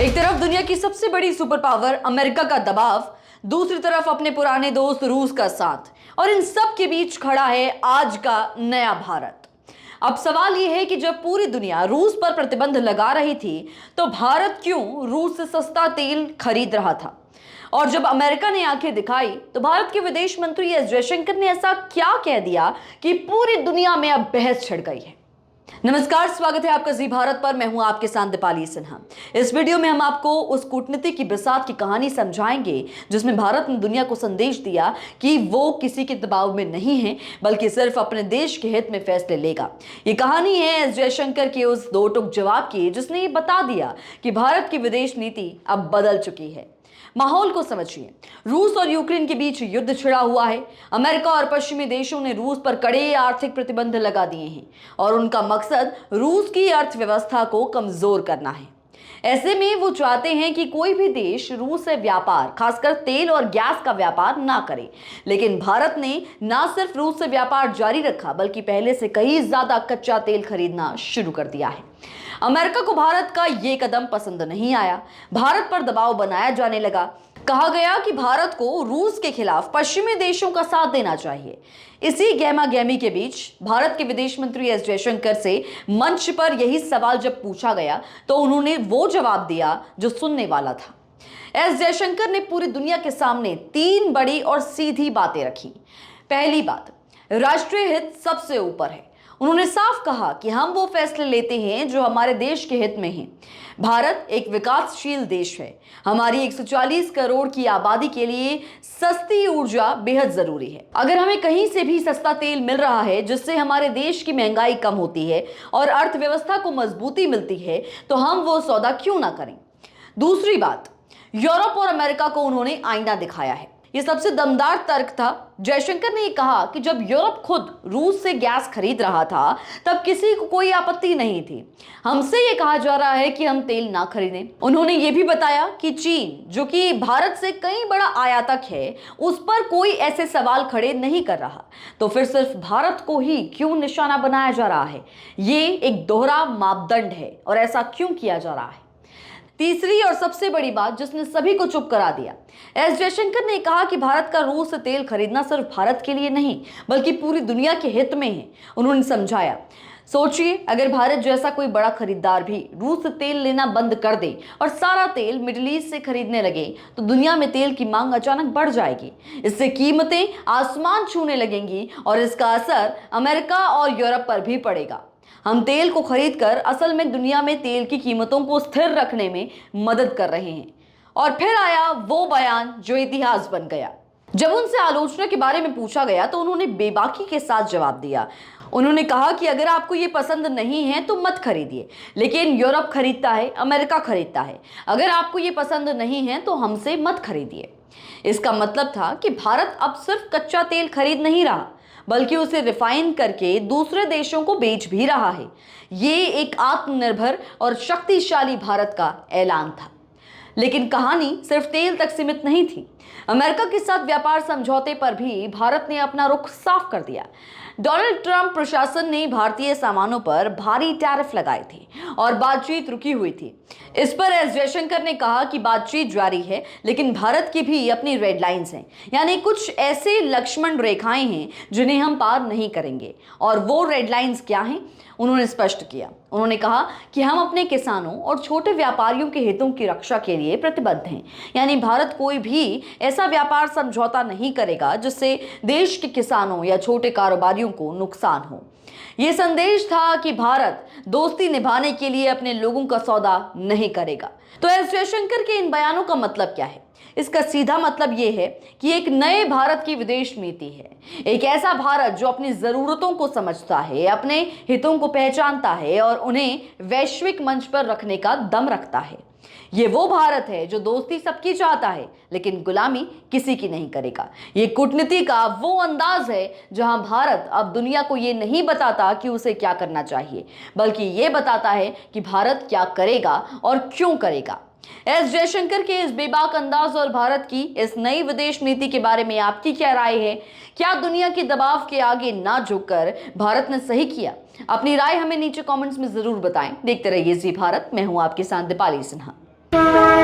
एक तरफ दुनिया की सबसे बड़ी सुपर पावर अमेरिका का दबाव, दूसरी तरफ अपने पुराने दोस्त रूस का साथ, और इन सब के बीच खड़ा है आज का नया भारत। अब सवाल यह है कि जब पूरी दुनिया रूस पर प्रतिबंध लगा रही थी तो भारत क्यों रूस से सस्ता तेल खरीद रहा था? और जब अमेरिका ने आंखें दिखाई तो भारत के विदेश मंत्री एस जयशंकर ने ऐसा क्या कह दिया कि पूरी दुनिया में अब बहस छिड़ गई है। नमस्कार, स्वागत है आपका जी भारत पर। मैं हूं आपके साथ दीपाली सिन्हा। इस वीडियो में हम आपको उस कूटनीति की बिसात की कहानी समझाएंगे जिसमें भारत ने दुनिया को संदेश दिया कि वो किसी के दबाव में नहीं है, बल्कि सिर्फ अपने देश के हित में फैसले लेगा। ये कहानी है एस जयशंकर के उस दो टूक जवाब की जिसने ये बता दिया कि भारत की विदेश नीति अब बदल चुकी है। माहौल को समझिए। रूस और यूक्रेन के बीच युद्ध छिड़ा हुआ है। अमेरिका और पश्चिमी देशों ने रूस पर कड़े आर्थिक प्रतिबंध लगा दिए हैं और उनका मकसद रूस की अर्थव्यवस्था को कमजोर करना है। ऐसे में वो चाहते हैं कि कोई भी देश रूस से व्यापार, खासकर तेल और गैस का व्यापार ना करे। लेकिन भारत ने ना सिर्फ रूस से व्यापार जारी रखा, बल्कि पहले से कहीं ज्यादा कच्चा तेल खरीदना शुरू कर दिया है। अमेरिका को भारत का ये कदम पसंद नहीं आया। भारत पर दबाव बनाया जाने लगा। कहा गया कि भारत को रूस के खिलाफ पश्चिमी देशों का साथ देना चाहिए। इसी गहमा गहमी के बीच भारत के विदेश मंत्री एस जयशंकर से मंच पर यही सवाल जब पूछा गया तो उन्होंने वो जवाब दिया जो सुनने वाला था। एस जयशंकर ने पूरी दुनिया के सामने तीन बड़ी और सीधी बातें रखी। पहली बात, राष्ट्रीय हित सबसे ऊपर है। उन्होंने साफ कहा कि हम वो फैसले लेते हैं जो हमारे देश के हित में हैं। भारत एक विकासशील देश है। हमारी 140 करोड़ की आबादी के लिए सस्ती ऊर्जा बेहद जरूरी है। अगर हमें कहीं से भी सस्ता तेल मिल रहा है जिससे हमारे देश की महंगाई कम होती है और अर्थव्यवस्था को मजबूती मिलती है तो हम वो सौदा क्यों ना करें। दूसरी बात, यूरोप और अमेरिका को उन्होंने आईना दिखाया है। ये सबसे दमदार तर्क था। जयशंकर ने कहा कि जब यूरोप खुद रूस से गैस खरीद रहा था तब किसी को कोई आपत्ति नहीं थी। हमसे ये कहा जा रहा है कि हम तेल ना खरीदें। उन्होंने ये भी बताया कि चीन, जो कि भारत से कई बड़ा आयातक है, उस पर कोई ऐसे सवाल खड़े नहीं कर रहा। तो फिर सिर्फ भारत को ही क्यों निशाना बनाया जा रहा है? ये एक दोहरा मापदंड है और ऐसा क्यों किया जा रहा है? तीसरी और सबसे बड़ी बात जिसने सभी को चुप करा दिया, एस जयशंकर ने कहा कि भारत का रूस से तेल खरीदना सिर्फ भारत के लिए नहीं, बल्कि पूरी दुनिया के हित में है। उन्होंने समझाया, सोचिए अगर भारत जैसा कोई बड़ा खरीदार भी रूस से तेल लेना बंद कर दे और सारा तेल मिडिल ईस्ट से खरीदने लगे तो दुनिया में तेल की मांग अचानक बढ़ जाएगी। इससे कीमतें आसमान छूने लगेंगी और इसका असर अमेरिका और यूरोप पर भी पड़ेगा। हम तेल को खरीदकर असल में दुनिया में तेल की कीमतों को स्थिर रखने में मदद कर रहे हैं। और फिर आया वो बयान जो इतिहास बन गया। जब उनसे आलोचना के बारे में पूछा गया तो उन्होंने बेबाकी के साथ जवाब दिया। उन्होंने कहा कि अगर आपको ये पसंद नहीं है तो मत खरीदिए, लेकिन यूरोप खरीदता है, अमेरिका खरीदता है। अगर आपको ये पसंद नहीं है तो हमसे मत खरीदिए। इसका मतलब था कि भारत अब सिर्फ कच्चा तेल खरीद नहीं रहा, बल्कि उसे रिफाइन करके दूसरे देशों को बेच भी रहा है। ये एक आत्मनिर्भर और शक्तिशाली भारत का ऐलान था। लेकिन कहानी सिर्फ तेल तक सीमित नहीं थी। अमेरिका के साथ व्यापार समझौते पर भी भारत ने अपना रुख साफ कर दिया। डोनाल्ड ट्रंप प्रशासन ने भारतीय सामानों पर भारी टैरिफ लगाए थे और बातचीत रुकी हुई थी। इस पर एस जयशंकर ने कहा कि बातचीत जारी है, लेकिन भारत की भी अपनी रेड लाइंस हैं, यानी कुछ ऐसे लक्ष्मण रेखाएं हैं जिन्हें हम पार नहीं करेंगे। और वो रेड लाइंस क्या हैं? उन्होंने स्पष्ट किया। उन्होंने कहा कि हम अपने किसानों और छोटे व्यापारियों के हितों की रक्षा के लिए प्रतिबद्ध हैं, यानी भारत कोई भी ऐसा व्यापार समझौता नहीं करेगा जिससे देश के किसानों या छोटे कारोबारियों को नुकसान हो। यह संदेश था कि भारत दोस्ती निभाने के लिए अपने लोगों का सौदा नहीं करेगा। तो एस जयशंकर के इन बयानों का मतलब क्या है? इसका सीधा मतलब यह है कि एक नए भारत की विदेश नीति है। एक ऐसा भारत जो अपनी जरूरतों को समझता है, अपने हितों को पहचानता है और उन्हें वैश्विक मंच पर रखने का दम रखता है। ये वो भारत है जो दोस्ती सबकी चाहता है, लेकिन गुलामी किसी की नहीं करेगा। ये कूटनीति का वो अंदाज है जहां भारत अब दुनिया को ये नहीं बताता कि उसे क्या करना चाहिए, बल्कि ये बताता है कि भारत क्या करेगा और क्यों करेगा। एस जयशंकर के इस बेबाक अंदाज और भारत की इस नई विदेश नीति के बारे में आपकी क्या राय है? क्या दुनिया के दबाव के आगे ना झुककर भारत ने सही किया? अपनी राय हमें नीचे कमेंट्स में जरूर बताएं। देखते रहिए जी भारत। मैं हूं आपके साथ दीपाली सिन्हा। है।